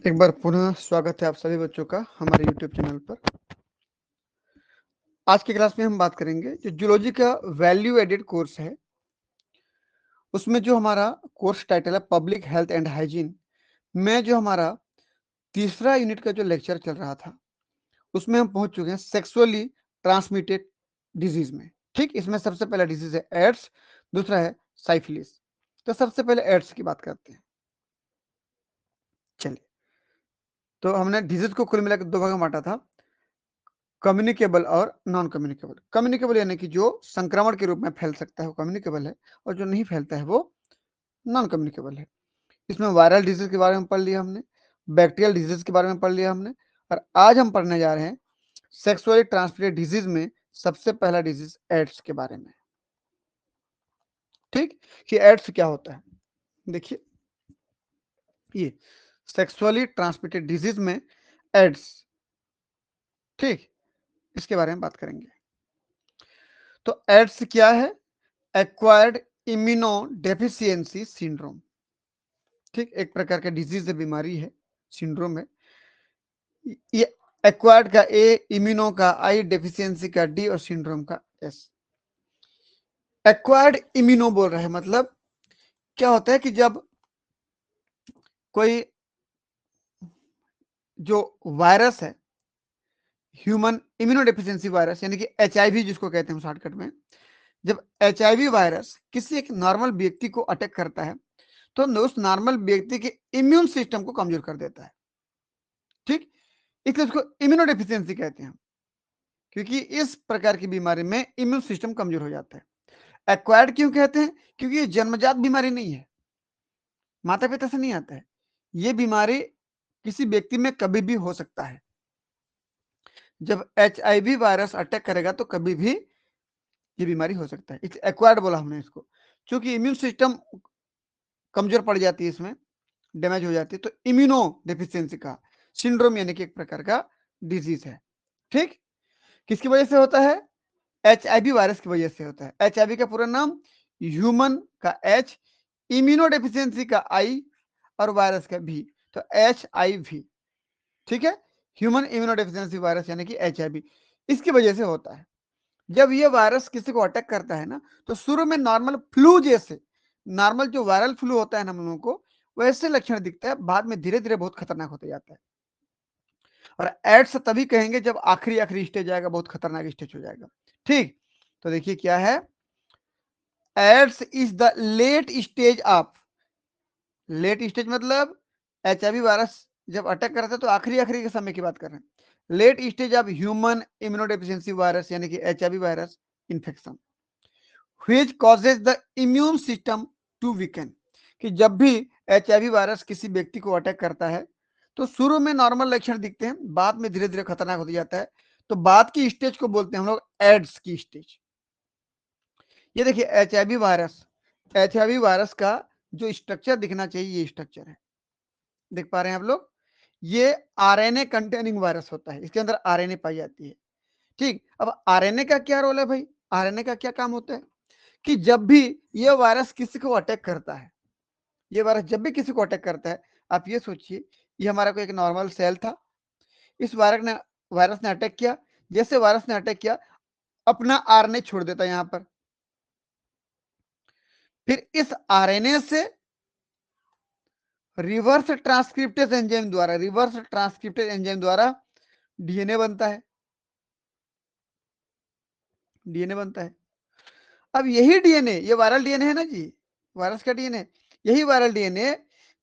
एक बार पुनः स्वागत है आप सभी बच्चों का हमारे YouTube चैनल पर। आज की क्लास में हम बात करेंगे जो जूलॉजी का वैल्यू एडेड कोर्स है, उसमें जो हमारा कोर्स टाइटल है पब्लिक हेल्थ एंड हाइजीन में जो हमारा तीसरा यूनिट का जो लेक्चर चल रहा था, उसमें हम पहुंच चुके हैं सेक्सुअली ट्रांसमिटेड डिजीज में। ठीक, इसमें सबसे पहला डिजीज है एड्स, दूसरा है साइफिलिस। तो सबसे पहले एड्स की बात करते हैं। चलिए, तो हमने डिजीज को कुल मिलाकर दो भाग में बांटा था, कम्युनिकेबल और नॉन कम्युनिकेबल। कम्युनिकेबल यानी कि जो संक्रमण के रूप में फैल सकता है वो कम्युनिकेबल है, और जो नहीं फैलता है वो नॉन कम्युनिकेबल है। इसमें वायरल डिजीज के बारे में पढ़ लिया हमने, बैक्टीरियल डिजीज के बारे में पढ़ लिया हमने, और आज हम पढ़ने जा रहे हैं सेक्सुअली ट्रांसमिटेड डिजीज में सबसे पहला डिजीज एड्स के बारे में। ठीक, कि एड्स क्या होता है। देखिए, ये सेक्सुअली ट्रांसमिटेड डिजीज में एड्स, ठीक, इसके बारे में बात करेंगे। तो एड्स क्या है? Acquired immuno deficiency syndrome. ठीक, एक प्रकार का डिजीज है, बीमारी है, सिंड्रोम है। ये एक्वायर्ड का ए, इम्यूनो का आई, डेफिशिएंसी का डी और सिंड्रोम का एस। एक्वायर्ड इम्यूनो बोल रहे हैं, मतलब क्या होता है कि जब कोई जो वायरस है, ह्यूमन इम्यूनो डेफिशिएंसी वायरस यानी कि एचआईवी जिसको कहते हैं शॉर्टकट में, जब एचआईवी वायरस किसी एक नॉर्मल व्यक्ति को अटैक करता है तो उस नॉर्मल व्यक्ति के इम्यून सिस्टम को कमजोर कर देता है। ठीक, इसलिए उसको इम्यूनो डेफिशिएंसी कहते हैं, क्योंकि इस प्रकार की बीमारी में इम्यून सिस्टम कमजोर हो जाता है। एक्वायर्ड क्यों कहते हैं? क्योंकि ये जन्मजात बीमारी नहीं है, माता पिता से नहीं आता है। ये बीमारी किसी व्यक्ति में कभी भी हो सकता है। जब एचआईवी वायरस अटैक करेगा तो कभी भी ये बीमारी हो सकता है, इसलिए एक्वायर्ड बोला हमने इसको। क्योंकि इम्यून सिस्टम कमजोर पड़ जाती है, इसमें डैमेज हो जाती है, तो इम्यूनो डेफिशिएंसी का सिंड्रोम यानी कि एक प्रकार का डिजीज है। ठीक, किसकी वजह से होता है? एचआईवी वायरस की वजह से होता है। एचआईवी का पूरा नाम ह्यूमन का एच, इम्यूनो डेफिशिएंसी का आई और वायरस का भी, तो एचआईवी। ठीक है, ह्यूमन इम्यूनो डेफिशिएंसी वायरस यानी कि एचआईवी, इसकी वजह से होता है। जब ये वायरस किसी को अटैक करता है ना, तो शुरू में नॉर्मल फ्लू जैसे, नॉर्मल जो वायरल फ्लू होता है ना हम लोगों को, वैसे लक्षण दिखता है, बाद में धीरे धीरे बहुत खतरनाक होते जाता है। और एड्स तभी कहेंगे जब आखिरी आखिरी स्टेज आएगा, बहुत खतरनाक स्टेज हो जाएगा। ठीक, तो देखिए क्या है, AIDS is the late stage of, late stage मतलब एचआईवी वायरस जब अटैक करता है तो आखिरी आखिरी के समय की बात कर रहे हैं। Late stage of human immunodeficiency virus यानी कि HIV virus infection, which causes the immune system to weaken. कि जब भी एचआईवी वायरस किसी व्यक्ति को अटैक करता है तो शुरू में नॉर्मल लक्षण दिखते हैं, बाद में धीरे धीरे खतरनाक हो जाता है। तो बाद की स्टेज को बोलते हैं हम लोग एड्स की स्टेज। ये देखिए एचआईवी वायरस का जो स्ट्रक्चर दिखना चाहिए, ये स्ट्रक्चर है, देख पा रहे हैं आप लोग? ये आरएनए कंटेनिंग वायरस होता है, इसके अंदर आरएनए पाई जाती है। ठीक, अब आरएनए का क्या रोल है भाई? आरएनए का क्या काम होता है कि जब भी ये वायरस किसी को अटैक करता है, ये वायरस जब भी किसी को अटैक करता है, आप ये सोचिए, ये हमारा कोई एक नॉर्मल सेल था, इस वायरस ने अटैक किया, जैसे वायरस ने अटैक किया अपना आरएनए छोड़ देता है यहां पर, फिर इस आरएनए से रिवर्स ट्रांसक्रिप्टेज एंजाइम द्वारा डीएनए बनता है, डीएनए बनता है। अब यही डीएनए, ये वायरल डीएनए है ना जी, वायरस का डीएनए, यही वायरल डीएनए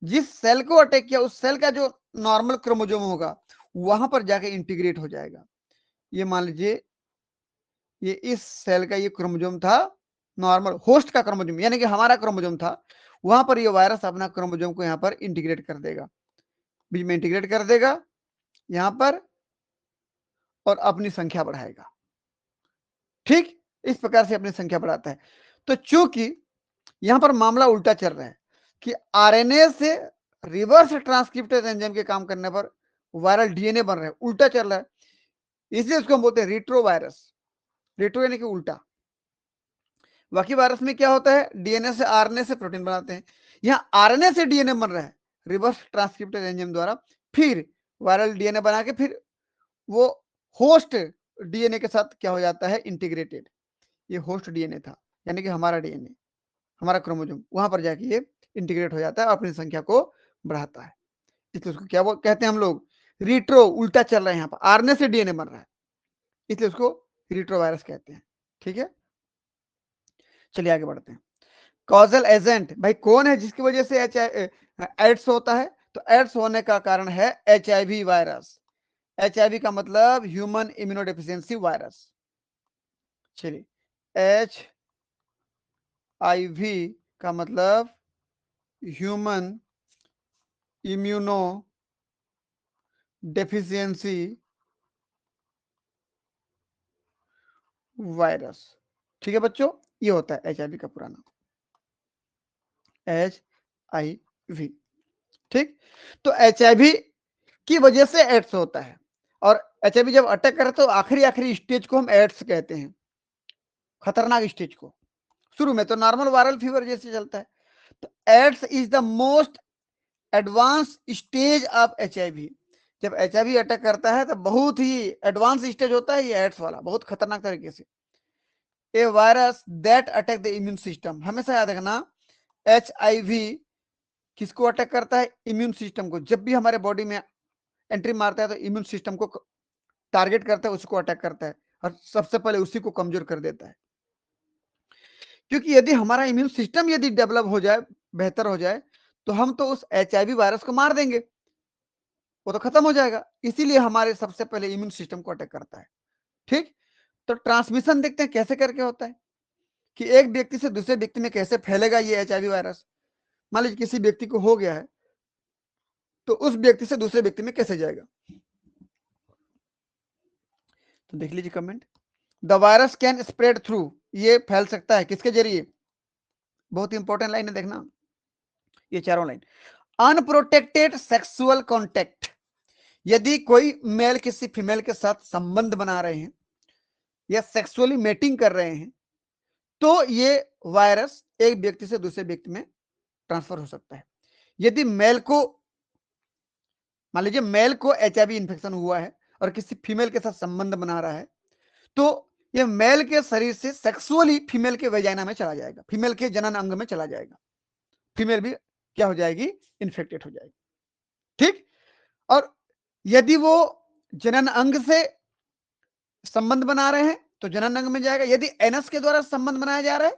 जिस सेल को अटैक किया उस सेल का जो नॉर्मल क्रोमोसोम होगा वहां पर जाके इंटीग्रेट हो जाएगा। ये मान लीजिए ये इस सेल का ये क्रोमोसोम था, नॉर्मल होस्ट का क्रोमोसोम यानी कि हमारा क्रोमोसोम था, वहां पर ये वायरस अपना क्रोमोसोम को यहाँ पर इंटीग्रेट कर देगा, बीच में इंटीग्रेट कर देगा यहाँ पर, और अपनी संख्या बढ़ाएगा। ठीक, इस प्रकार से अपनी संख्या बढ़ाता है। तो चूंकि यहां पर मामला उल्टा चल रहा है कि आरएनए से रिवर्स ट्रांसक्रिप्टेज एंजाइम के काम करने पर वायरल डीएनए बन रहा है, उल्टा चल रहा है, इसलिए उसको हम बोलते हैं रिट्रो वायरस। रिट्रो यानी कि उल्टा। बाकी वायरस में क्या होता है, डीएनए से आरएनए से प्रोटीन बनाते हैं, यहाँ आरएनए से डीएनए बन रहा है रिवर्स ट्रांसक्रिप्टेज एंजाइम द्वारा, फिर वायरल डीएनए बना के फिर वो होस्ट डीएनए के साथ क्या हो जाता है, इंटीग्रेटेड। ये होस्ट डीएनए था, यानी कि हमारा डीएनए, हमारा क्रोमोसोम, वहां पर जाके ये इंटीग्रेट हो जाता है और अपनी संख्या को बढ़ाता है। इसलिए उसको क्या कहते हैं हम लोग, रिट्रो, उल्टा चल रहा है, यहाँ पर आरएनए से डीएनए बन रहा है, इसलिए उसको रिट्रोवायरस कहते हैं। ठीक है, चलिए आगे बढ़ते हैं। कॉजल एजेंट, भाई कौन है जिसकी वजह से एड्स होता है? तो एड्स होने का कारण है एचआईवी वायरस। एचआईवी का मतलब ह्यूमन इम्यूनोडेफिशिएंसी वायरस। चलिए, एचआईवी का मतलब ह्यूमन इम्यूनो डेफिशिएंसी वायरस। ठीक है बच्चों, ये होता है एचआईवी का पूरा नाम, एचआईवी। ठीक, तो एचआईवी की वजह से एड्स होता है, और एचआईवी जब अटैक करे तो आखिरी आखिरी स्टेज को हम एड्स कहते हैं, खतरनाक स्टेज को। शुरू में तो नॉर्मल वायरल फीवर जैसे चलता है, तो AIDS is the most advance stage of HIV. जब एचआईवी अटैक करता है तो बहुत ही एडवांस स्टेज होता है ये एड्स वाला, बहुत खतरनाक तरीके से। A virus that attack the immune system, हमेशा याद रखना, एचआईवी किसको अटैक करता है? इम्यून सिस्टम को। जब भी हमारे बॉडी में एंट्री मारता है तो इम्यून सिस्टम को टारगेट करता है, उसको अटैक करता है, और सबसे पहले उसी को कमजोर कर देता है। क्योंकि यदि हमारा इम्यून सिस्टम यदि डेवलप हो जाए, बेहतर हो जाए, तो हम तो उस एचआईवी वायरस को मार देंगे, वो तो खत्म हो जाएगा। इसीलिए हमारे सबसे पहले इम्यून सिस्टम को अटैक करता है। ठीक, तो ट्रांसमिशन देखते हैं कैसे करके होता है, कि एक व्यक्ति से दूसरे व्यक्ति में कैसे फैलेगा ये एचआईवी वायरस। मान लीजिए किसी व्यक्ति को हो गया है, तो उस व्यक्ति से दूसरे व्यक्ति में कैसे जाएगा? तो देख लीजिए comment, the virus can spread through, ये फैल सकता है किसके जरिए? बहुत इंपॉर्टेंट लाइन है, देखना ये चारों लाइन। अनप्रोटेक्टेड सेक्सुअल कॉन्टेक्ट, यदि कोई मेल किसी फीमेल के साथ संबंध बना रहे हैं या सेक्सुअली मेटिंग कर रहे हैं, तो ये वायरस एक व्यक्ति से दूसरे व्यक्ति में ट्रांसफर हो सकता है। यदि मेल को, मान लीजिए मेल को एचआईवी इन्फेक्शन हुआ है और किसी फीमेल के साथ संबंध बना रहा है, तो ये मेल के शरीर से सेक्सुअली फीमेल के वेजाइना में चला जाएगा, फीमेल के जनन अंग में चला जाएगा, फीमेल भी क्या हो जाएगी? इन्फेक्टेड हो जाएगी। ठीक, और यदि वो जनन अंग से संबंध बना रहे हैं तो जनन अंग में जाएगा। यदि एनस के द्वारा संबंध बनाया जा रहा है,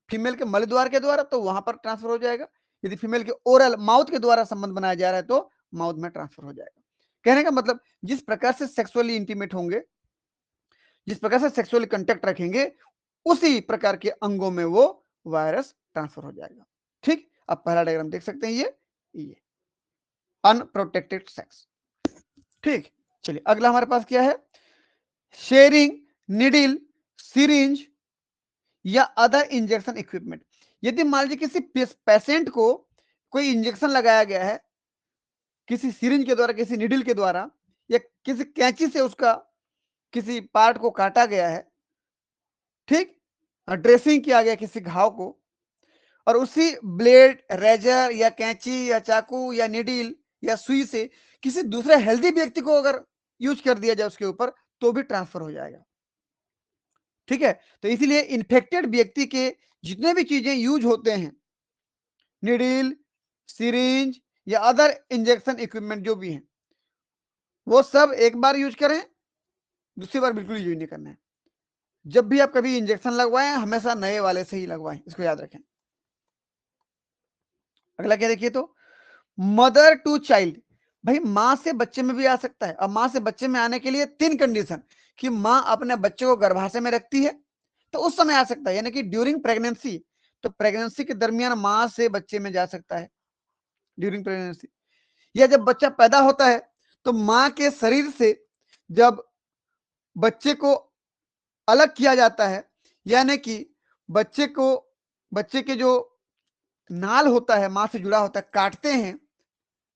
फीमेल के मल द्वार के द्वारा, तो वहां पर ट्रांसफर हो जाएगा। यदि फीमेल के ओरल माउथ के द्वारा संबंध बनाया जा रहा है तो माउथ में ट्रांसफर हो जाएगा। कहने का मतलब, जिस प्रकार से सेक्सुअली इंटीमेट होंगे, जिस प्रकार से सेक्सुअली कंटेक्ट रखेंगे, उसी प्रकार के अंगों में वो वायरस ट्रांसफर हो जाएगा। ठीक, अब पहला डायग्राम देख सकते हैं, ये अनप्रोटेक्टेड सेक्स। ठीक, चलिए अगला हमारे पास क्या है? शेयरिंग निडिल, सिरिंज या अदर इंजेक्शन इक्विपमेंट। यदि मान लीजिए किसी पेशेंट को कोई इंजेक्शन लगाया गया है, किसी सिरिंज के द्वारा, किसी निडिल के द्वारा, या किसी कैंची से उसका किसी पार्ट को काटा गया है, ठीक, ड्रेसिंग किया गया किसी घाव को, और उसी ब्लेड, रेजर या कैंची या चाकू या निडिल या सुई से किसी दूसरे हेल्दी व्यक्ति को अगर यूज कर दिया जाए उसके ऊपर, तो भी ट्रांसफर हो जाएगा। ठीक है, तो इसीलिए इन्फेक्टेड व्यक्ति के जितने भी चीजें यूज होते हैं, निडिल, सिरिंज या अदर इंजेक्शन इक्विपमेंट जो भी हैं, वो सब एक बार यूज करें, दूसरी बार बिल्कुल यूज नहीं करना है। जब भी आप कभी इंजेक्शन लगवाएं, हमेशा नए वाले से ही लगवाएं, इसको याद रखें। अगला क्या देखिए, तो मदर टू चाइल्ड, भाई मां से बच्चे में भी आ सकता है। अब मां से बच्चे में आने के लिए 3 कंडीशन, कि मां अपने बच्चे को गर्भाशय में रखती है तो उस समय आ सकता है, यानी कि ड्यूरिंग प्रेगनेंसी, तो प्रेगनेंसी के दरमियान मां से बच्चे में जा सकता है ड्यूरिंग प्रेगनेंसी, या जब बच्चा पैदा होता है तो मां के शरीर से जब बच्चे को अलग किया जाता है, यानी कि बच्चे के जो नाल होता है, मां से जुड़ा होता है, काटते हैं,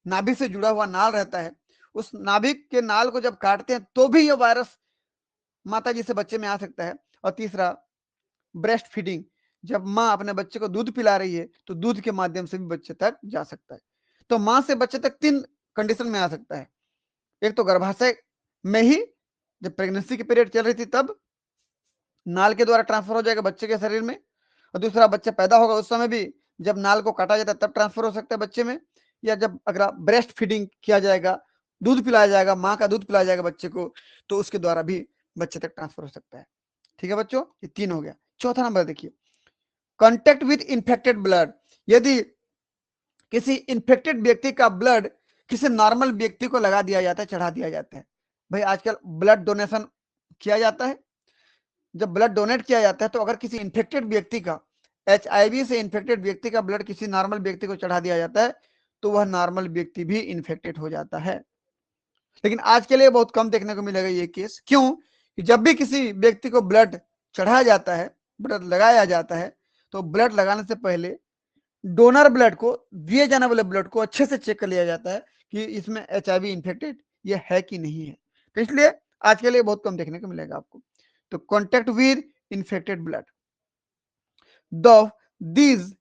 नाभिक से जुड़ा हुआ नाल रहता है, उस नाभिक के नाल को जब काटते हैं तो भी ये वायरस माता जी से बच्चे में आ सकता है। और तीसरा, ब्रेस्ट फीडिंग, जब मां अपने बच्चे को दूध पिला रही है तो दूध के माध्यम से भी बच्चे तक जा सकता है। तो मां से बच्चे तक 3 कंडीशन में आ सकता है। एक तो गर्भाशय में ही जब प्रेगनेंसी की पीरियड चल रही थी तब नाल के द्वारा ट्रांसफर हो जाएगा बच्चे के शरीर में, और दूसरा बच्चा पैदा होगा उस समय भी जब नाल को काटा जाता है तब ट्रांसफर हो सकता है बच्चे में, या जब अगर ब्रेस्ट फीडिंग किया जाएगा, दूध पिलाया जाएगा, माँ का दूध पिलाया जाएगा बच्चे को, तो उसके द्वारा भी बच्चे तक ट्रांसफर हो सकता है। ठीक है बच्चों, ये 3 हो गया। चौथा नंबर देखिए, कॉन्टेक्ट विथ इन्फेक्टेड ब्लड। यदि किसी इन्फेक्टेड व्यक्ति का ब्लड किसी नॉर्मल व्यक्ति को लगा दिया जाता है, चढ़ा दिया जाता है। भाई आजकल ब्लड डोनेशन किया जाता है, जब ब्लड डोनेट किया जाता है तो अगर किसी इन्फेक्टेड व्यक्ति का, HIV से इन्फेक्टेड व्यक्ति का ब्लड किसी नॉर्मल व्यक्ति को चढ़ा दिया जाता है तो वह नॉर्मल व्यक्ति भी इन्फेक्टेड हो जाता है। लेकिन आज के लिए बहुत कम देखने को मिलेगा ये केस। क्यों? कि जब भी किसी व्यक्ति को ब्लड चढ़ाया जाता है, ब्लड लगाया जाता है, तो ब्लड लगाने से पहले डोनर ब्लड को, दिए जाने वाले ब्लड को अच्छे से चेक कर लिया जाता है कि इसमें HIV इन्फेक्टेड ये है कि नहीं है। तो इसलिए आज के लिए बहुत कम देखने को मिलेगा आपको। तो कॉन्टेक्ट विद इन्फेक्टेड ब्लड, दो this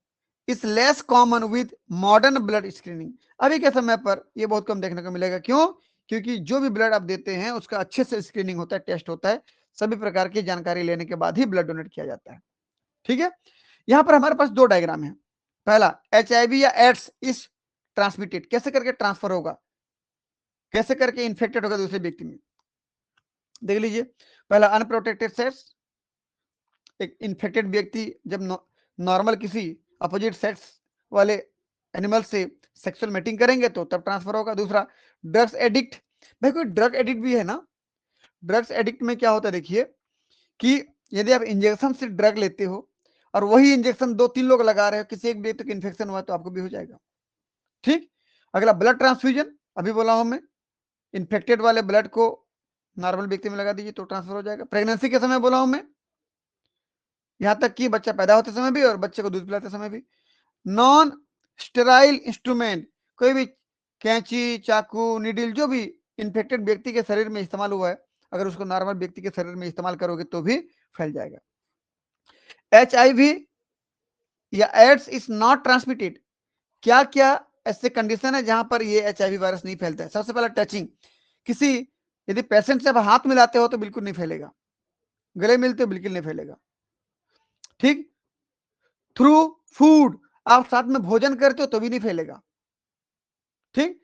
is less common with modern blood screening. अभी के समय पर ये बहुत कम देखने को मिलेगा। क्यों? क्योंकि जो भी ब्लड आप देते हैं उसका अच्छे से स्क्रीनिंग होता है, टेस्ट होता है, सभी प्रकार की जानकारी लेने के बाद ही ब्लड डोनेट किया जाता है। ठीक है, यहां पर हमारे पास 2 डायग्राम है। पहला, HIV या एड्स इस ट्रांसमिटेड, कैसे करके ट्रांसफर होगा, कैसे करके इन्फेक्टेड होगा दूसरे व्यक्ति में। देख लीजिए, पहला अनप्रोटेक्टेड सेक्स, एक इन्फेक्टेड व्यक्ति जब नॉर्मल किसी अपोजिट सेक्स वाले एनिमल से सेक्सुअल मीटिंग करेंगे तो तब ट्रांसफर होगा। दूसरा, ड्रग्स एडिक्ट। भाई कोई ड्रग एडिक्ट भी है ना, ड्रग्स एडिक्ट में क्या होता है देखिए कि यदि आप इंजेक्शन से ड्रग लेते हो और वही इंजेक्शन 2-3 लोग लगा रहे हो, किसी एक व्यक्ति को इन्फेक्शन हुआ तो आपको भी हो जाएगा। ठीक। अगला, ब्लड ट्रांसफ्यूजन, अभी बोला हूं मैं, इन्फेक्टेड वाले ब्लड को नॉर्मल व्यक्ति में लगा दीजिए तो ट्रांसफर हो जाएगा। प्रेगनेंसी के समय बोला हूं मैं, यहां तक कि बच्चा पैदा होते समय भी और बच्चे को दूध पिलाते समय भी। नॉन स्टेराइल इंस्ट्रूमेंट, कोई भी कैंची, चाकू, नीडल, जो भी इन्फेक्टेड व्यक्ति के शरीर में इस्तेमाल हुआ है, अगर उसको नॉर्मल व्यक्ति के शरीर में इस्तेमाल करोगे तो भी फैल जाएगा। HIV या एड्स इज नॉट ट्रांसमिटेड। क्या क्या ऐसे कंडीशन है जहां पर ये HIV वायरस नहीं फैलता है? सबसे पहला, टचिंग। किसी यदि पेशेंट से आप हाथ मिलाते हो तो बिल्कुल नहीं फैलेगा, गले मिलते हो बिल्कुल नहीं फैलेगा। ठीक। थ्रू फूड, आप साथ में भोजन करते हो तो भी नहीं फैलेगा। ठीक।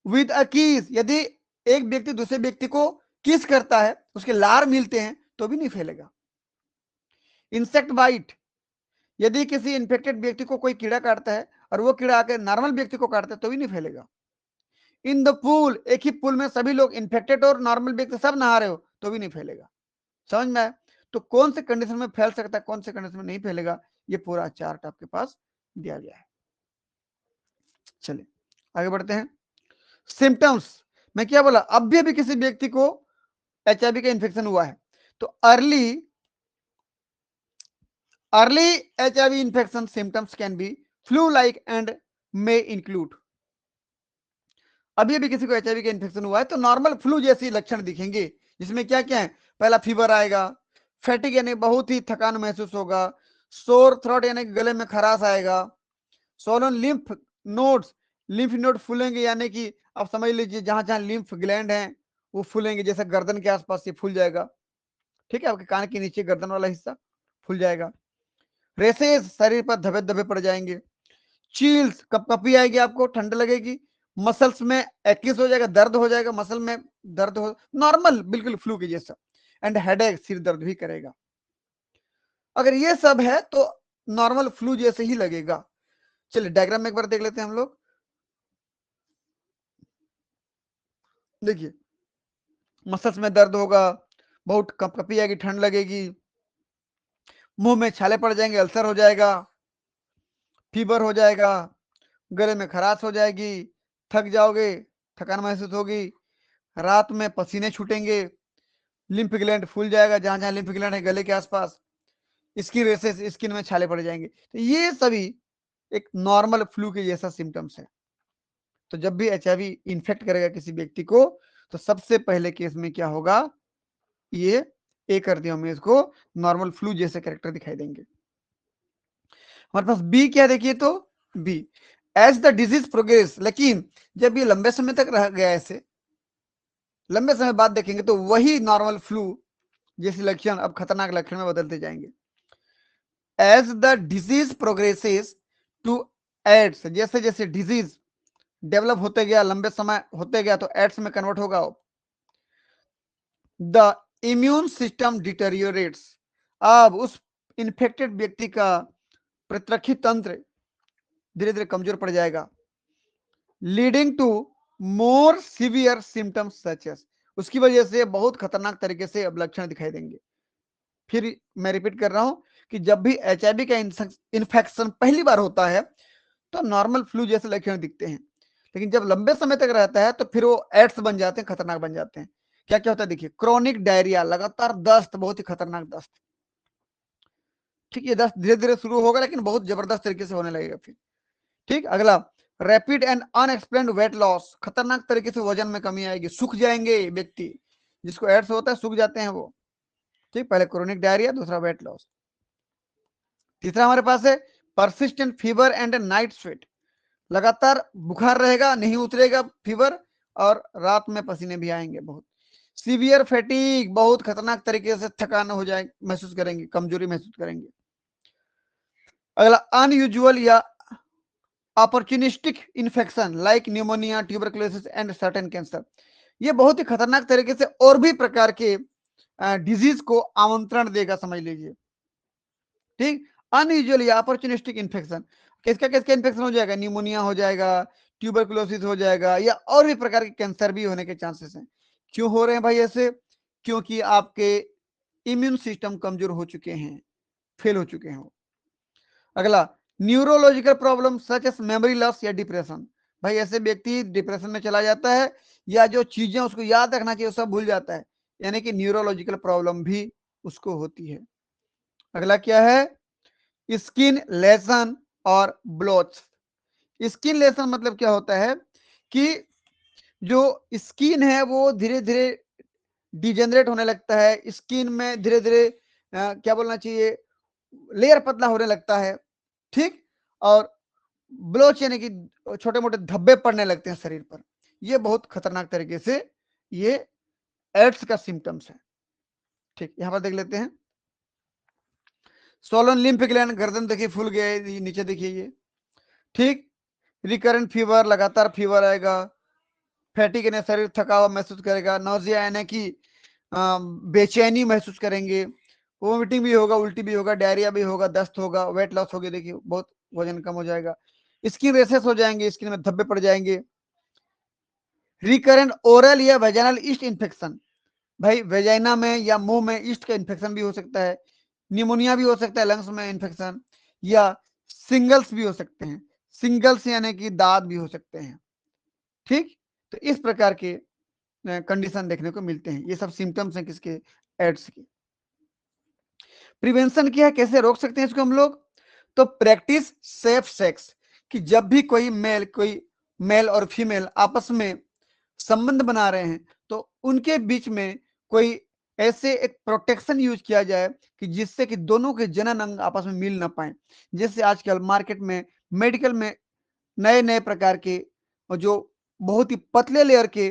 विद अ किस, यदि एक व्यक्ति दूसरे व्यक्ति को किस करता है, उसके लार मिलते हैं तो भी नहीं फैलेगा। इंसेक्ट बाइट, यदि किसी इन्फेक्टेड व्यक्ति को कोई कीड़ा काटता है और वो कीड़ा आकर नॉर्मल व्यक्ति को काटता है तो भी नहीं फैलेगा। इन द पूल, एक ही पूल में सभी लोग इन्फेक्टेड और नॉर्मल व्यक्ति सब नहा रहे हो तो भी नहीं फैलेगा। समझ में आया? तो कौन से कंडीशन में फैल सकता है, कौन से कंडीशन में नहीं फैलेगा, ये पूरा चार्ट आपके पास दिया गया है। चलिए आगे बढ़ते हैं। सिम्टम्स, मैं क्या बोला, अब भी अभी किसी व्यक्ति को HIV का इन्फेक्शन हुआ है तो early HIV infection symptoms can be flu-like and may include। अभी किसी को HIV का इन्फेक्शन हुआ है तो नॉर्मल फ्लू जैसी लक्षण दिखेंगे, जिसमें क्या क्या है, पहला फीवर आएगा, फैटिक यानी बहुत ही थकान महसूस होगा, सोर थ्रोट यानी गले में खराश आएगा, swollen lymph nodes, lymph node फूलेंगे, यानी कि आप समझ लीजिए जहां जहां लिम्फ ग्लैंड है वो फूलेंगे, जैसे गर्दन के आसपास ये फूल जाएगा। ठीक है, आपके कान के नीचे गर्दन वाला हिस्सा फूल जाएगा। रेसेस, शरीर पर धब्बे धब्बे पड़ जाएंगे। चील्स, कपकपी आएगी, आपको ठंड लगेगी। मसल्स में एक्टिस हो जाएगा, दर्द हो जाएगा, मसल में दर्द हो, नॉर्मल बिल्कुल फ्लू के जैसा। एंड हेडेक, सिर दर्द भी करेगा। अगर ये सब है तो नॉर्मल फ्लू जैसे ही लगेगा। चलिए डायग्राम में एक बार देख लेते हैं हम लोग। देखिए, मसल्स में दर्द होगा, बहुत कपकपी आएगी, ठंड लगेगी, मुंह में छाले पड़ जाएंगे, अल्सर हो जाएगा, फीवर हो जाएगा, गले में खराश हो जाएगी, थक जाओगे, थकान महसूस होगी, रात में पसीने छूटेंगे, लिम्फ ग्लैंड फूल जाएगा, जहां जहां लिम्फ ग्लैंड है गले के आसपास, स्किन रेसेस, स्किन में छाले पड़ जाएंगे। तो ये सभी एक नॉर्मल फ्लू के जैसा सिम्टम्स है। तो जब भी HIV इन्फेक्ट करेगा किसी व्यक्ति को तो सबसे पहले केस में क्या होगा, ये ए कर दिया हमने इसको, नॉर्मल फ्लू जैसे कैरेक्टर दिखाई देंगे। हमारे पास बी क्या, देखिए तो बी, एज द डिजीज प्रोग्रेस, लेकिन जब ये लंबे समय तक रह गया ऐसे, लंबे समय बाद देखेंगे तो वही नॉर्मल फ्लू जैसे लक्षण अब खतरनाक लक्षण में बदलते जाएंगे। As the disease progresses to AIDS, जैसे जैसे डिजीज डेवलप होते गया, लंबे समय होते गया, तो एड्स में कन्वर्ट होगा। द इम्यून सिस्टम डिटेरियोरेट्स, अब उस इन्फेक्टेड व्यक्ति का प्रतिरक्षी तंत्र धीरे धीरे कमजोर पड़ जाएगा। Leading to more severe symptoms such as, उसकी वजह से बहुत खतरनाक तरीके से अब लक्षण दिखाई देंगे। फिर मैं रिपीट कर रहा हूं कि जब भी HIV का इन्फेक्शन पहली बार होता है तो नॉर्मल फ्लू जैसे लक्षण दिखते हैं, लेकिन जब लंबे समय तक रहता है तो फिर वो एड्स बन जाते हैं, खतरनाक बन जाते हैं। क्या क्या होता है देखिए, क्रोनिक डायरिया, लगातार दस्त, बहुत ही खतरनाक दस्त। ठीक, ये दस्त धीरे धीरे शुरू होगा लेकिन बहुत जबरदस्त तरीके से होने लगेगा फिर। ठीक, अगला rapid and unexplained weight loss, खतरनाक तरीके से वजन में कमी आएगी, सूख जाएंगे व्यक्ति, जिसको एड्स होता है सूख जाते हैं वो। ठीक, पहले क्रोनिक डायरिया, दूसरा वेट लॉस। तीसरा हमारे पास है persistent fever and night sweat, लगातार बुखार रहेगा, नहीं उतरेगा फीवर, और रात में पसीने भी आएंगे बहुत। सीवियर फैटिग, बहुत खतरनाक तरीके से थकान हो जाए, महसूस करेंगे, कमजोरी महसूस करेंगे। अगला अनयूजुअल या opportunistic infection like pneumonia, tuberculosis and certain cancer, ये बहुत ही खतरनाक तरीके से और भी प्रकार के डिजीज को आमंत्रण देगा, समझ लीजिए। ठीक, अनयूजुअल या अपॉर्चुनिस्टिक इन्फेक्शन, किसका किसका इन्फेक्शन हो जाएगा, न्यूमोनिया हो जाएगा, ट्यूबरकुलोसिस हो जाएगा, या और भी प्रकार के कैंसर भी होने के चांसेस हैं। क्यों हो रहे हैं भाई ऐसे? क्योंकि आपके इम्यून सिस्टम कमजोर हो चुके हैं, फेल हो चुके हैं। अगला neurological problem such as memory loss या डिप्रेशन, भाई ऐसे व्यक्ति डिप्रेशन में चला जाता है, या जो चीजें उसको याद रखना चाहिए सब भूल जाता है, यानी कि न्यूरोलॉजिकल प्रॉब्लम भी उसको होती है। अगला क्या है, स्किन लेसन और ब्लोच। स्किन लेसन मतलब क्या होता है कि जो स्किन है वो धीरे धीरे डिजेनरेट होने लगता है, स्किन में धीरे धीरे क्या बोलना चाहिए, लेयर पतला होने लगता है। ठीक, और ब्लोच यानी कि छोटे मोटे धब्बे पड़ने लगते हैं शरीर पर। ये बहुत खतरनाक तरीके से ये एड्स का सिम्टम्स है। ठीक, यहां पर देख लेते हैं, सोलन लिम्फ ग्लैंड, गर्दन देखिए फूल गया है, नीचे देखिए ये। ठीक, रिकरेंट फीवर, लगातार फीवर आएगा, फैटिक यानी शरीर थका हुआ महसूस करेगा, नौजिया यानी कि बेचैनी महसूस करेंगे, वोमिटिंग भी होगा, उल्टी भी होगा, डायरिया भी होगा, दस्त होगा, वेट लॉस होगी, देखिए बहुत वजन कम हो जाएगा, स्किन रेसेस हो जाएंगे, स्किन में धब्बे पड़ जाएंगे। रिकरेंट ओरल या वेजाइनल ईस्ट इन्फेक्शन, भाई वेजाइना में या मुंह में ईस्ट का इन्फेक्शन भी हो सकता है, निमोनिया भी हो सकता है, लंग्स में इन्फेक्शन, या सिंगल्स भी हो सकते हैं, सिंगल्स यानी कि दाद भी हो सकते हैं। ठीक, तो इस प्रकार के कंडीशन देखने को मिलते हैं, ये सब सिम्टम्स हैं किसके, एड्स के। प्रिवेंशन क्या है, कैसे रोक सकते हैं इसको हम लोग? तो प्रैक्टिस सेफ सेक्स, कि जब भी कोई मेल और फीमेल आपस में संबंध बना रहे हैं तो उनके बीच में कोई ऐसे एक प्रोटेक्शन यूज किया जाए कि जिससे कि दोनों के जनन अंग आपस में मिल ना पाए। जैसे आजकल मार्केट में मेडिकल में नए नए प्रकार के और जो बहुत ही पतले लेयर के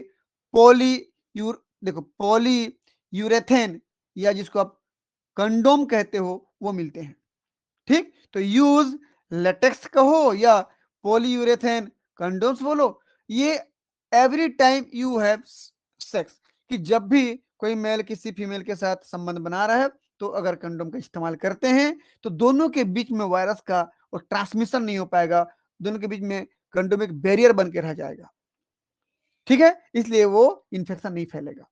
पॉली यूरेथेन या जिसको आप कंडोम कहते हो वो मिलते हैं। ठीक, तो यूज लेटेक्स कहो या पॉलीयूरेथेन कंडोम्स बोलो, ये every time you have sex, कि जब भी कोई मेल किसी फीमेल के साथ संबंध बना रहा है तो अगर कंडोम का इस्तेमाल करते हैं तो दोनों के बीच में वायरस का और ट्रांसमिशन नहीं हो पाएगा, दोनों के बीच में कंडोम एक बैरियर बन के रह जाएगा। ठीक है, इसलिए वो इंफेक्शन नहीं फैलेगा,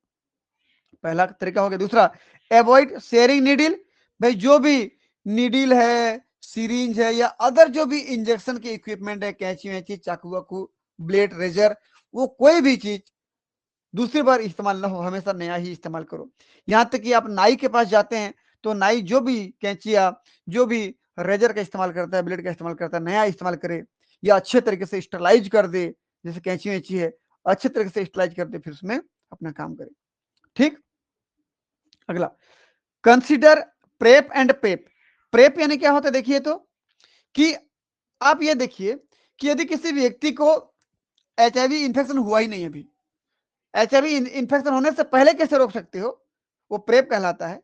पहला तरीका हो गया। दूसरा, एवॉइड शेयरिंग नीडल, भाई जो भी नीडल है, सीरिंज है, या अदर जो भी इंजेक्शन के इक्विपमेंट है, कैंची वैंची, चाकू वाकू, ब्लेड, रेजर, वो कोई भी चीज दूसरी बार इस्तेमाल ना हो, हमेशा नया ही इस्तेमाल करो। यहां तक कि आप नाई के पास जाते हैं तो नाई जो भी कैंचिया, जो भी रेजर का इस्तेमाल करता है, ब्लेड का इस्तेमाल करता है, नया इस्तेमाल करे, या अच्छे तरीके से स्टरलाइज कर दे, जैसे कैंची वैंची है अच्छे तरीके से स्टरलाइज कर दे, फिर उसमें अपना काम करे। ठीक, अगला consider prep and Pep. Prep यानी क्या होता है देखिए, तो कि आप ये देखिए कि यदि किसी व्यक्ति को एचआईवी इन्फेक्शन हुआ ही नहीं अभी, एचआईवी इन्फेक्शन होने से पहले कैसे रोक सकते हो, वो प्रेप कहलाता है।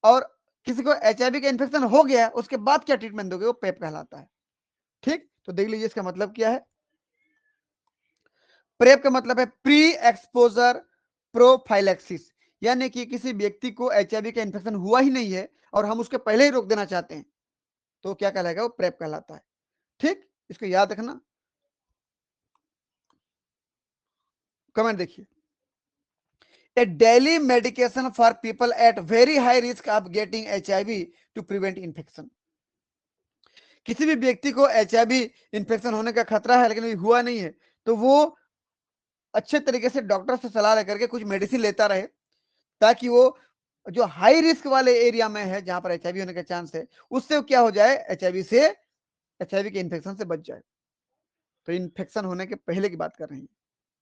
और किसी को एचआईवी का इन्फेक्शन हो गया उसके बाद क्या ट्रीटमेंट दोगे, वो प्रेप कहलाता है। ठीक, तो देख लीजिए इसका मतलब क्या है। प्रेप का मतलब है प्री एक्सपोजर प्रोफाइलेक्सिस, यानी कि किसी व्यक्ति को एचआईवी का इन्फेक्शन हुआ ही नहीं है और हम उसके पहले ही रोक देना चाहते हैं, तो क्या कहलाएगा, वो प्रेप कहलाता है। ठीक, इसको याद रखना। कमेंट देखिए, a daily medication for people at very high risk of getting HIV to prevent infection। किसी भी व्यक्ति को एचआईवी इन्फेक्शन होने का खतरा है लेकिन हुआ नहीं है, तो वो अच्छे तरीके से डॉक्टर से सलाह लेकर के कुछ मेडिसिन लेता रहे, ताकि वो जो हाई रिस्क वाले एरिया में है जहां पर एचआईवी होने का चांस है, उससे क्या हो जाए, एचआईवी के इन्फेक्शन से बच जाए। तो इन्फेक्शन होने के पहले की बात कर रहे हैं,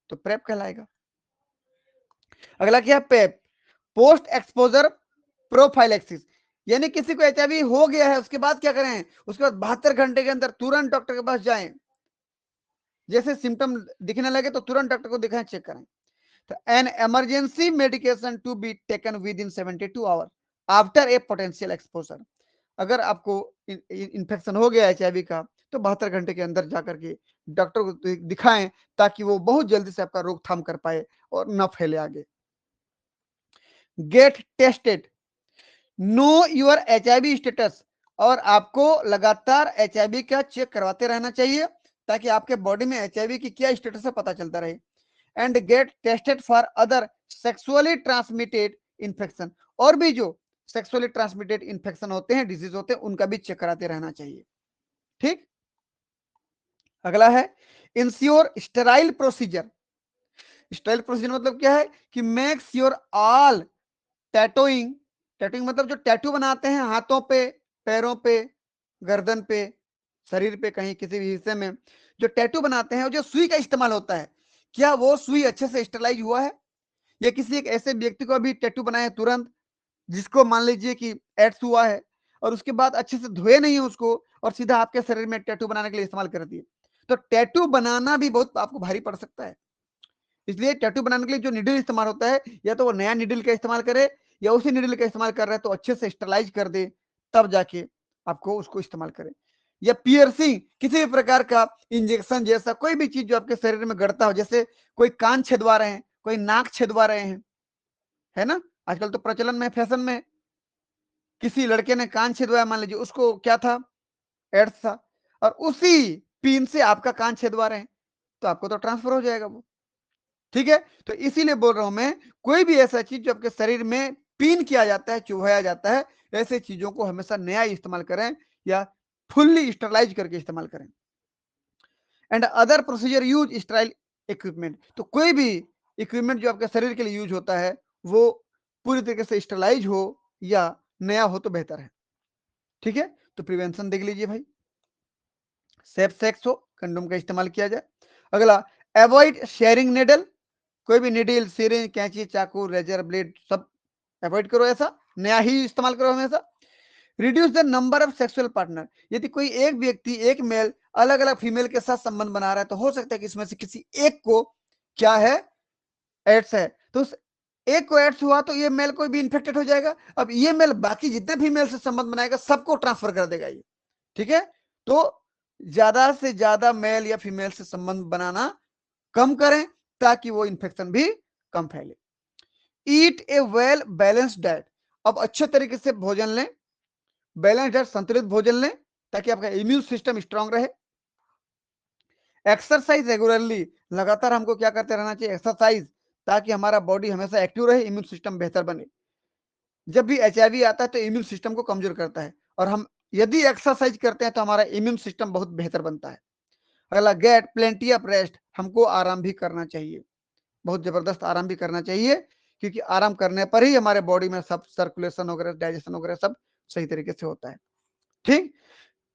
तो प्रेप कहलाएगा। अगला क्या है, पेप, पोस्ट एक्सपोजर प्रोफाइलेक्सिस, यानी किसी को एचआईवी हो गया है उसके बाद क्या करें, उसके बाद 72 घंटे के अंदर तुरंत डॉक्टर के पास जाएं, जैसे सिम्टम दिखने लगे तो तुरंत डॉक्टर को दिखाएं, चेक करें। तो an emergency medication to be taken within 72 hour after a potential exposure. अगर आपको इन्फेक्शन हो गया एचआईवी का, तो 72 घंटे के अंदर जाकर के डॉक्टर को दिखाएं, ताकि वो बहुत जल्दी से आपका रोकथाम कर पाए और न फैले आगे। Get tested, know your HIV status, और आपको लगातार एचआईवी का चेक करवाते रहना चाहिए, ताकि आपके बॉडी में एचआईवी की क्या स्टेटस है पता चलता रहे। And get tested for other sexually transmitted infection, और भी जो सेक्सुअली ट्रांसमिटेड इन्फेक्शन होते हैं, डिजीज होते हैं, उनका भी चेक कराते रहना चाहिए। ठीक, अगला है ensure sterile procedure. Sterile procedure मतलब क्या है कि मेक्स योर ऑल टैटोइंग, टैटोइंग मतलब जो टैटू बनाते हैं हाथों पे, पैरों पे, गर्दन पे, शरीर पे, कहीं किसी भी हिस्से में जो टैटू बनाते हैं और जो सुई का इस्तेमाल होता है, क्या वो सुई अच्छे से स्टेलाइज हुआ है, या किसी एक ऐसे व्यक्ति को अभी टैटू बनाए तुरंत, जिसको मान लीजिए कि एड्स हुआ है और उसके बाद अच्छे से धोए नहीं है उसको और सीधा आपके शरीर में टैटू बनाने के लिए इस्तेमाल कर दिए, तो टैटू बनाना भी बहुत आपको भारी पड़ सकता है। इसलिए टैटू बनाने के लिए जो निडल इस्तेमाल होता है, या तो वो नया निडल का इस्तेमाल करे, या उसी निडल का इस्तेमाल कर रहा है तो अच्छे से स्टरलाइज कर दे, तब जाके आपको उसको इस्तेमाल करें। या पियर्सिंग, किसी भी प्रकार का इंजेक्शन जैसा कोई भी चीज जो आपके शरीर में गड़ता हो, जैसे कोई कान छेदवा रहे हैं, कोई नाक छेदवा रहे हैं, है ना, आजकल तो प्रचलन में, फैशन में, किसी लड़के ने कान छेदवाया, मान लीजिए उसको क्या था, एड्स था, और उसी पिन से आपका कान छेदवा रहे हैं, तो आपको तो ट्रांसफर हो जाएगा वो। ठीक है, तो इसीलिए बोल रहा हूं मैं, कोई भी ऐसा चीज जो आपके शरीर में पिन किया जाता है, चुभाया जाता है, ऐसे चीजों को हमेशा नया इस्तेमाल करें या फुल्ली स्टरलाइज करके इस्तेमाल करें। And other procedure use Sterlite equipment, तो कोई भी इक्विपमेंट जो आपके शरीर के लिए यूज होता है वो पूरी तरीके से स्टरलाइज हो या नया हो तो बेहतर है। ठीक है, तो प्रिवेंशन देख लीजिए भाई, सेफ सेक्स हो, कंडोम का इस्तेमाल किया जाए। अगला, अवॉइड शेयरिंग निडल, कोई भी निडिल, सिरिंज, कैंची, चाकू, रेजर, ब्लेड सब अवॉइड करो, ऐसा नया ही इस्तेमाल करो हमेशा। Reduce the number of sexual partner, यदि कोई एक व्यक्ति, एक मेल अलग अलग फीमेल के साथ संबंध बना रहा है, तो हो सकता है कि इसमें से किसी एक को क्या है, एड्स है, तो उस एक को एड्स हुआ तो ये मेल को भी इन्फेक्टेड हो जाएगा, अब ये मेल बाकी जितने फीमेल से संबंध बनाएगा सबको ट्रांसफर कर देगा ये। ठीक है, तो ज्यादा से ज्यादा मेल या फीमेल से संबंध बनाना कम करें, ताकि वो इन्फेक्शन भी कम फैले। ईट ए वेल बैलेंस्ड डाइट, अब अच्छे तरीके से भोजन लें, बैलेंस डाइट, संतुलित भोजन लें, ताकि आपका इम्यून सिस्टम स्ट्रांग रहे। एक्सरसाइज रेगुलरली, लगातार हमको क्या करते रहना चाहिए, एक्सरसाइज, ताकि हमारा बॉडी हमेशा एक्टिव रहे, इम्यून सिस्टम बेहतर बने। जब भी एचआईवी आता है तो इम्यून सिस्टम को कमजोर करता है, और हम यदि एक्सरसाइज करते हैं तो हमारा इम्यून सिस्टम बहुत बेहतर बनता है। अगला, गेट प्लेंटी ऑफ रेस्ट, हमको आराम भी करना चाहिए, बहुत जबरदस्त आराम भी करना चाहिए, क्योंकि आराम करने पर ही हमारे बॉडी में सब सर्कुलेशन वगैरह, डाइजेशन वगैरह सब सही तरीके से होता है। ठीक,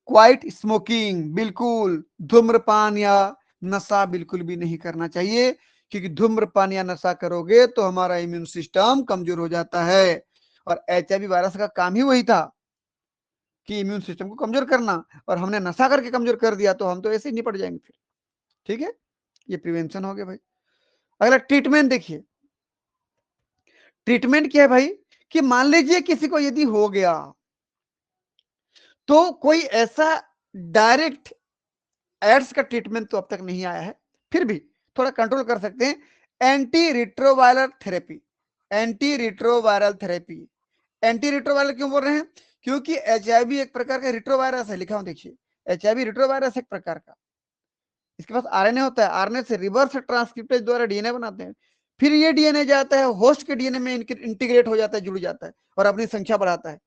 क्वाइट स्मोकिंग, बिल्कुल धूम्रपान या नशा बिल्कुल भी नहीं करना चाहिए, क्योंकि धूम्रपान या नशा करोगे तो हमारा इम्यून सिस्टम कमजोर हो जाता है, और एचआईवी वायरस का काम ही वही था कि इम्यून सिस्टम को कमजोर करना, और हमने नशा करके कमजोर कर दिया तो हम तो ऐसे ही निपट जाएंगे फिर। ठीक है, ये प्रिवेंशन हो गया भाई। अगला ट्रीटमेंट देखिए, ट्रीटमेंट क्या है भाई, कि मान लीजिए किसी को यदि हो गया तो कोई ऐसा डायरेक्ट एड्स का ट्रीटमेंट तो अब तक नहीं आया है, फिर भी थोड़ा कंट्रोल कर सकते हैं। Anti retroviral therapy, anti retroviral therapy. Anti retroviral क्यों बोल रहे हैं, क्योंकि एचआईवी एक प्रकार का रिट्रोवायरस है, लिखा हूं देखिए, एचआईवी रिट्रोवायरस एक प्रकार का, इसके पास आरएनए होता है, आरएनए से रिवर्स ट्रांसक्रिप्टेज द्वारा डीएनए बनाते हैं, फिर ये डीएनए जाता है होस्ट के डीएनए में इंटीग्रेट हो जाता है, जुड़ जाता है और अपनी संख्या बढ़ाता है,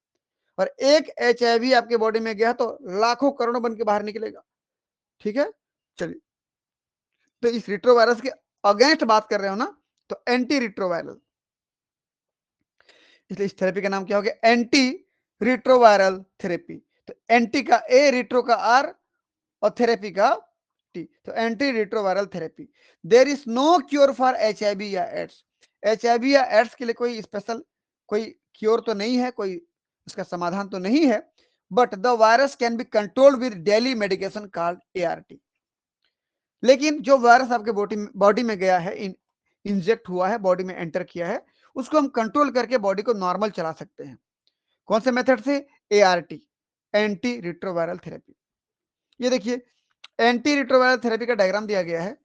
और एक एचआईवी आपके बॉडी में गया तो लाखों करोड़ों बन के बाहर निकलेगा। ठीक है, चलिए, तो इस रिट्रोवायरस के अगेंस्ट बात कर रहे हो ना, तो एंटी रिट्रोवायरल, इसलिए इस थेरेपी का नाम क्या हो गया, एंटी रिट्रोवायरल थेरेपी। तो एंटी का ए, रिट्रो का आर, और थेरेपी का टी, तो anti retroviral therapy. There is no cure for HIV या एड्स, एचआईवी या एड्स के लिए कोई स्पेशल कोई क्योर तो नहीं है, कोई उसका समाधान तो नहीं है, but the virus can be controlled with daily medication called ART. लेकिन जो वायरस आपके बॉडी में गया है, इंजेक्ट हुआ है, बॉडी में एंटर किया है, उसको हम कंट्रोल करके बॉडी को नॉर्मल चला सकते हैं। कौन से मेथड से, एआरटी, एंटी रिट्रोवायरल थेरेपी। ये देखिए एंटी रिट्रोवायरल थेरेपी का डायग्राम दिया गया है,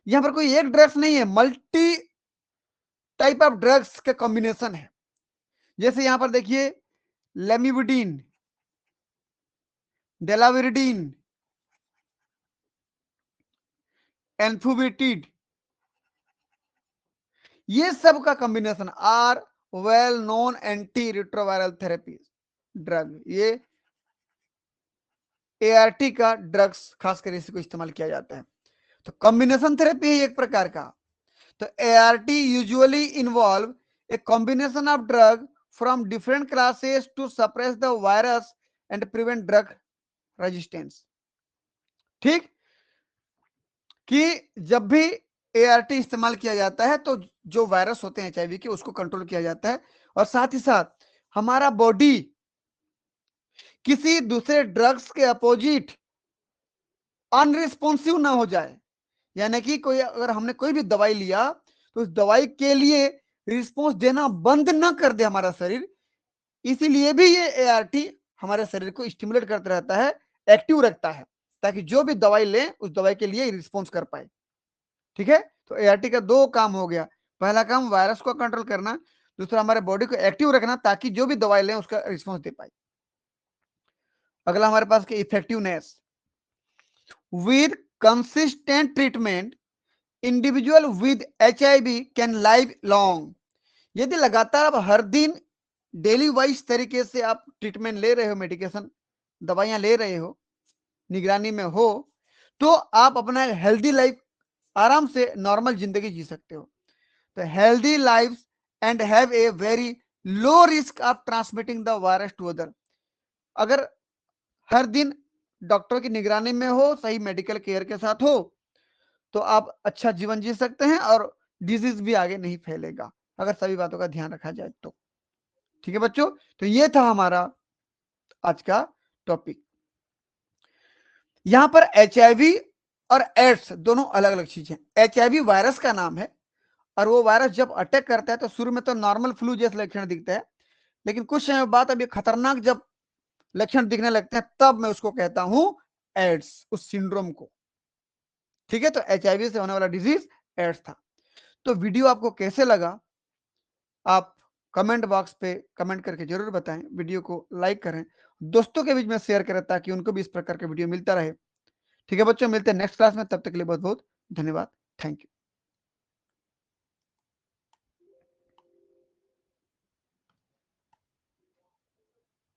यहां पर कोई एक ड्रग्स नहीं है, मल्टी टाइप ऑफ ड्रग्स का कॉम्बिनेशन है। जैसे यहां पर देखिए लेमिविडीन, डेलाविरिडीन, एल्फुबिटिड, ये सब का combination are well known anti retroviral therapy drug. ये एआरटी का ड्रग्स खासकर इसी को इस्तेमाल किया जाता है, तो कॉम्बिनेशन थेरेपी है एक प्रकार का। तो ART usually involve a combination of drug from different classes to suppress the virus and prevent drug resistance. ठीक, कि जब भी एआरटी इस्तेमाल किया जाता है तो जो वायरस होते हैं एचआईवी के, उसको कंट्रोल किया जाता है, और साथ ही साथ हमारा बॉडी किसी दूसरे ड्रग्स के अपोजिट अनरिस्पॉन्सिव ना हो जाए, यानी कि कोई अगर हमने कोई भी दवाई लिया तो उस दवाई के लिए रिस्पॉन्स देना बंद ना कर दे हमारा शरीर, इसीलिए भी ये एआरटी हमारे शरीर को स्टिमुलेट करता रहता है, एक्टिव रखता है, ताकि जो भी दवाई ले उस दवाई के लिए रिस्पॉन्स कर पाए। ठीक है, तो एआरटी का दो काम हो गया, पहला काम वायरस को कंट्रोल करना, दूसरा हमारे बॉडी को एक्टिव रखना ताकि जो भी दवाई लें उसका रिस्पॉन्स दे पाए। अगला हमारे पास के effectiveness, with consistent treatment individual with HIV can live long. यदि लगातार आप हर दिन डेली वाइज तरीके से आप ट्रीटमेंट ले रहे हो, मेडिकेशन दवाइयां ले रहे हो, निगरानी में हो, तो आप अपना हेल्दी लाइफ आराम से नॉर्मल जिंदगी जी सकते हो। तो healthy life and have a very low risk of transmitting the virus to other. अगर हर दिन डॉक्टर की निगरानी में हो, सही मेडिकल केयर के साथ हो, तो आप अच्छा जीवन जी सकते हैं और डिजीज भी आगे नहीं फैलेगा, अगर सभी बातों का ध्यान रखा जाए तो। ठीक है बच्चों, तो ये था हमारा आज का टॉपिक। यहां पर एचआईवी और एड्स दोनों अलग अलग चीजें। एचआईवी वायरस का नाम है, और वो वायरस जब अटैक करता है तो शुरू में तो नॉर्मल फ्लू जैसे लक्षण दिखता है, लेकिन कुछ समय बाद अब ये खतरनाक जब लक्षण दिखने लगते हैं तब मैं उसको कहता हूं एड्स, उस सिंड्रोम को। ठीक है, तो एचआईवी से होने वाला डिजीज एड्स था। तो वीडियो आपको कैसे लगा आप कमेंट बॉक्स पे कमेंट करके जरूर बताएं, वीडियो को लाइक करें, दोस्तों के बीच में शेयर करें ताकि उनको भी इस प्रकार का वीडियो मिलता रहे। ठीक है बच्चों, मिलते हैं नेक्स्ट क्लास में, तब तक के लिए बहुत बहुत धन्यवाद, थैंक यू।